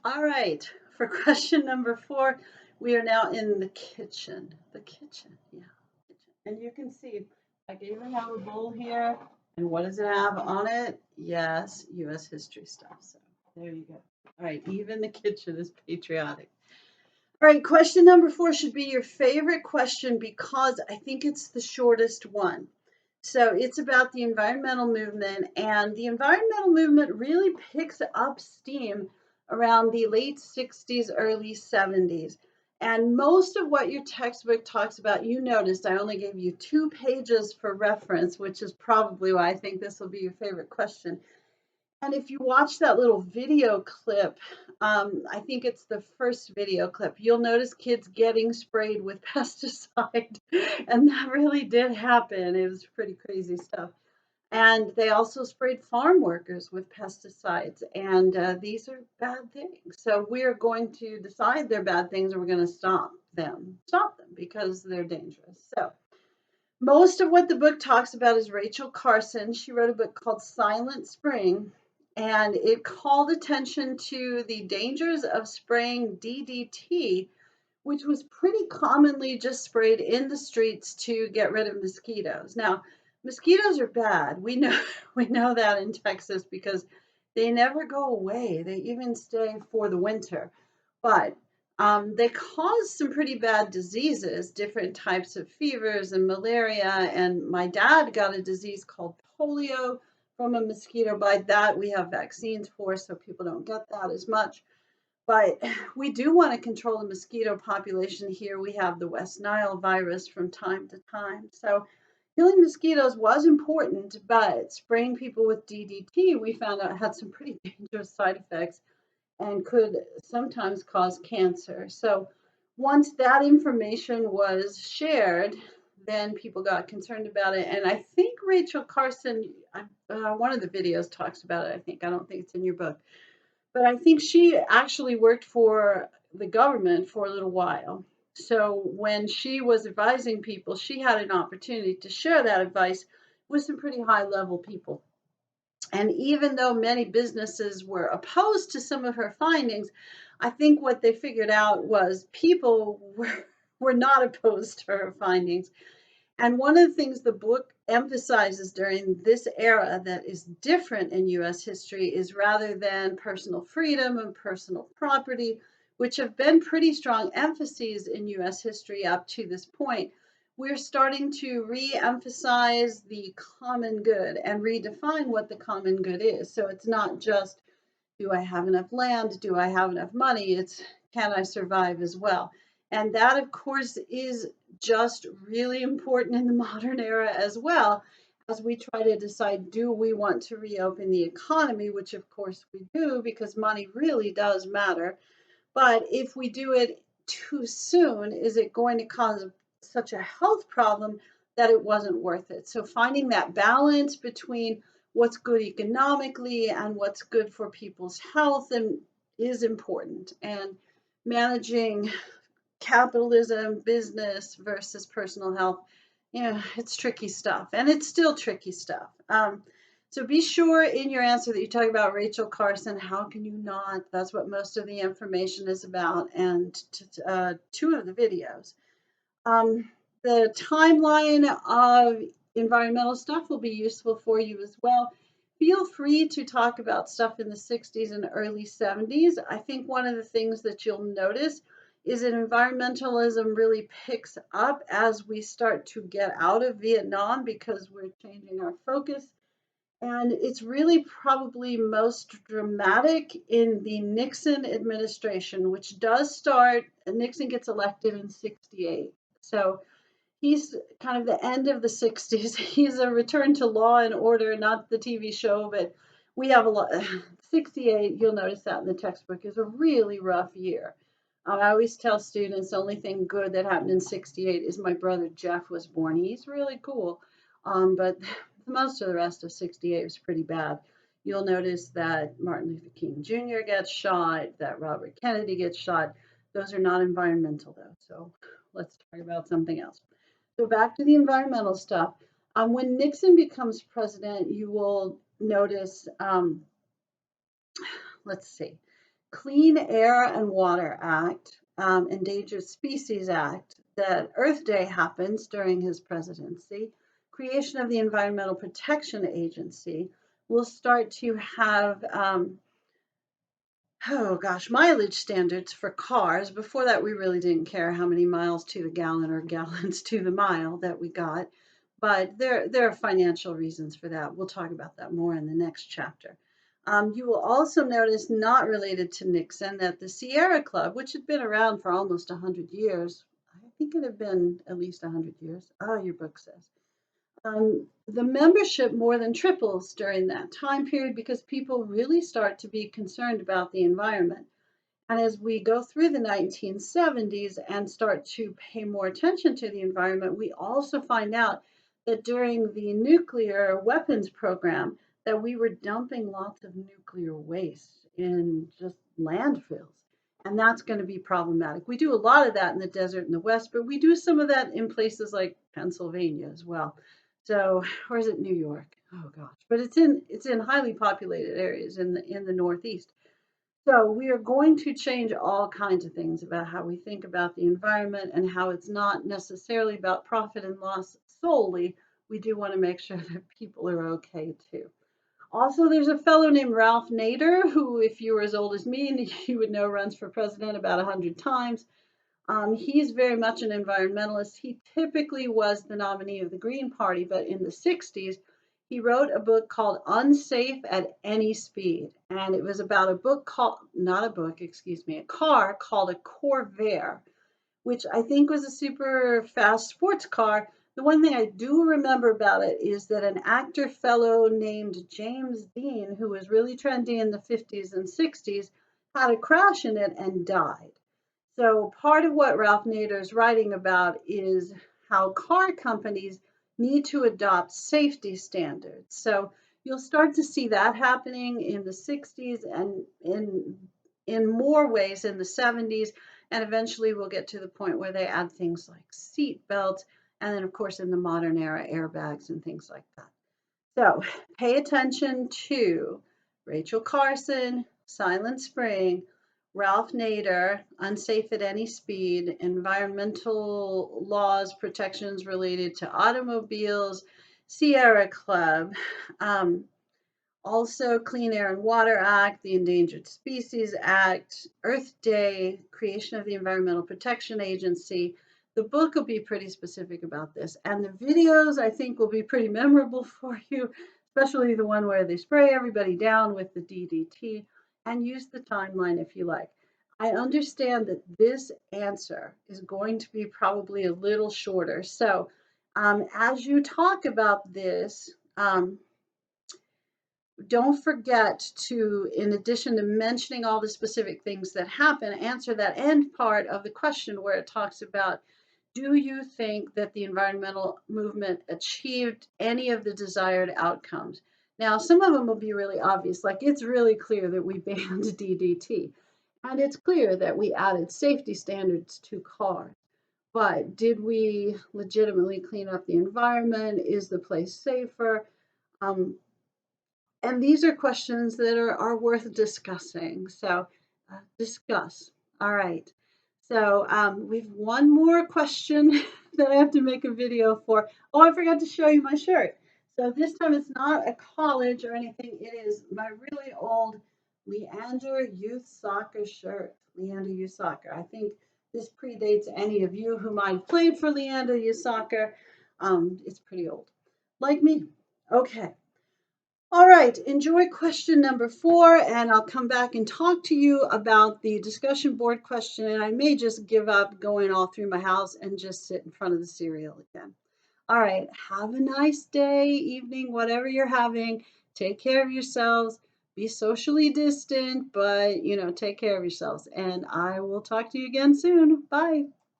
All right, for question number 4, we are now in the kitchen. The kitchen, yeah. Kitchen. And you can see, I even have a bowl here. And what does it have on it? Yes, U.S. history stuff. So there you go. All right, even the kitchen is patriotic. All right, question number 4 should be your favorite question because I think it's the shortest one. So it's about the environmental movement, and the environmental movement really picks up steam around the late 60s, early 70s. And most of what your textbook talks about, you noticed I only gave you 2 pages for reference, which is probably why I think this will be your favorite question. And if you watch that little video clip, I think it's the first video clip, you'll notice kids getting sprayed with pesticide. And that really did happen. It was pretty crazy stuff. And they also sprayed farm workers with pesticides. And these are bad things. So we're going to decide they're bad things and we're going to stop them because they're dangerous. So most of what the book talks about is Rachel Carson. She wrote a book called Silent Spring, and it called attention to the dangers of spraying DDT, which was pretty commonly just sprayed in the streets to get rid of mosquitoes. Now, mosquitoes are bad. We know we know that in Texas because they never go away. They even stay for the winter. But they cause some pretty bad diseases, different types of fevers and malaria. And my dad got a disease called polio from a mosquito bite that we have vaccines for, so people don't get that as much. But we do want to control the mosquito population here. We have the West Nile virus from time to time. So killing mosquitoes was important, but spraying people with DDT, we found out had some pretty dangerous side effects and could sometimes cause cancer. So once that information was shared, then people got concerned about it. And I think Rachel Carson, one of the videos talks about it. I think I don't think it's in your book, but I think she actually worked for the government for a little while. So when she was advising people, she had an opportunity to share that advice with some pretty high level people. And even though many businesses were opposed to some of her findings, I think what they figured out was people were not opposed to her findings. And one of the things the book emphasizes during this era that is different in US history is rather than personal freedom and personal property, which have been pretty strong emphases in US history up to this point, we're starting to re emphasize the common good and redefine what the common good is. So it's not just do I have enough land? Do I have enough money? It's can I survive as well? And that, of course, is just really important in the modern era as well, as we try to decide do we want to reopen the economy, which of course we do because money really does matter. But if we do it too soon, is it going to cause such a health problem that it wasn't worth it? So finding that balance between what's good economically and what's good for people's health and is important. And managing capitalism, business versus personal health, it's tricky stuff, and it's still tricky stuff. So be sure in your answer that you talk about Rachel Carson. How can you not? That's what most of the information is about, and 2 of the videos. The timeline of environmental stuff will be useful for you as well. Feel free to talk about stuff in the 60s and early 70s. I think one of the things that you'll notice is that environmentalism really picks up as we start to get out of Vietnam because we're changing our focus. And it's really probably most dramatic in the Nixon administration, which does start, Nixon gets elected in 68. So he's kind of the end of the 60s. He's a return to Law and Order, not the TV show, but we have a lot. 68, you'll notice that in the textbook, is a really rough year. I always tell students the only thing good that happened in 68 is my brother Jeff was born. He's really cool. But most of the rest of 68 was pretty bad. You'll notice that Martin Luther King Jr. gets shot, that Robert Kennedy gets shot. Those are not environmental, though. So let's talk about something else. So back to the environmental stuff. When Nixon becomes president, you will notice, let's see, Clean Air and Water Act, Endangered Species Act, that Earth Day happens during his presidency, creation of the Environmental Protection Agency. We'll start to have oh gosh, mileage standards for cars. Before that, we really didn't care how many miles to the gallon or gallons to the mile that we got. But there are financial reasons for that. We'll talk about that more in the next chapter. You will also notice, not related to Nixon, that the Sierra Club, which had been around for almost 100 years, I think it had been at least 100 years. Oh, your book says. The membership more than triples during that time period because people really start to be concerned about the environment. And as we go through the 1970s and start to pay more attention to the environment, we also find out that during the nuclear weapons program, that we were dumping lots of nuclear waste in just landfills. And that's going to be problematic. We do a lot of that in the desert in the West, but we do some of that in places like Pennsylvania as well. So, or is it New York? Oh gosh, but it's in highly populated areas in the Northeast. So we are going to change all kinds of things about how we think about the environment and how it's not necessarily about profit and loss solely. We do want to make sure that people are okay too. Also, there's a fellow named Ralph Nader, who, if you were as old as me, you would know runs for president about 100 times. He's very much an environmentalist. He typically was the nominee of the Green Party, but in the 60s, he wrote a book called Unsafe at Any Speed. And it was about a book called, not a book, excuse me, a car called a Corvair, which I think was a super fast sports car. The one thing I do remember about it is that an actor fellow named James Dean, who was really trendy in the 50s and 60s, had a crash in it and died. So part of what Ralph Nader is writing about is how car companies need to adopt safety standards. So you'll start to see that happening in the 60s and in more ways in the 70s. And eventually we'll get to the point where they add things like seat belts. And then, of course, in the modern era, airbags and things like that. So pay attention to Rachel Carson, Silent Spring, Ralph Nader, Unsafe at Any Speed, environmental laws, protections related to automobiles, Sierra Club, also Clean Air and Water Act, the Endangered Species Act, Earth Day, creation of the Environmental Protection Agency. The book will be pretty specific about this. And the videos, I think, will be pretty memorable for you, especially the one where they spray everybody down with the DDT, and use the timeline if you like. I understand that this answer is going to be probably a little shorter. So as you talk about this, don't forget to, in addition to mentioning all the specific things that happen, answer that end part of the question where it talks about, do you think that the environmental movement achieved any of the desired outcomes? Now, some of them will be really obvious, like it's really clear that we banned DDT, and it's clear that we added safety standards to cars. But did we legitimately clean up the environment? Is the place safer? And these are questions that are worth discussing. So discuss. All right. So we've one more question that I have to make a video for. Oh, I forgot to show you my shirt. So this time it's not a college or anything. It is my really old Leander Youth Soccer shirt. Leander Youth Soccer. I think this predates any of you who might have played for Leander Youth Soccer. It's pretty old. Like me. Okay. All right, enjoy question number 4, and I'll come back and talk to you about the discussion board question, and I may just give up going all through my house and just sit in front of the cereal again. All right, have a nice day, evening, whatever you're having. Take care of yourselves. Be socially distant, but, take care of yourselves. And I will talk to you again soon. Bye.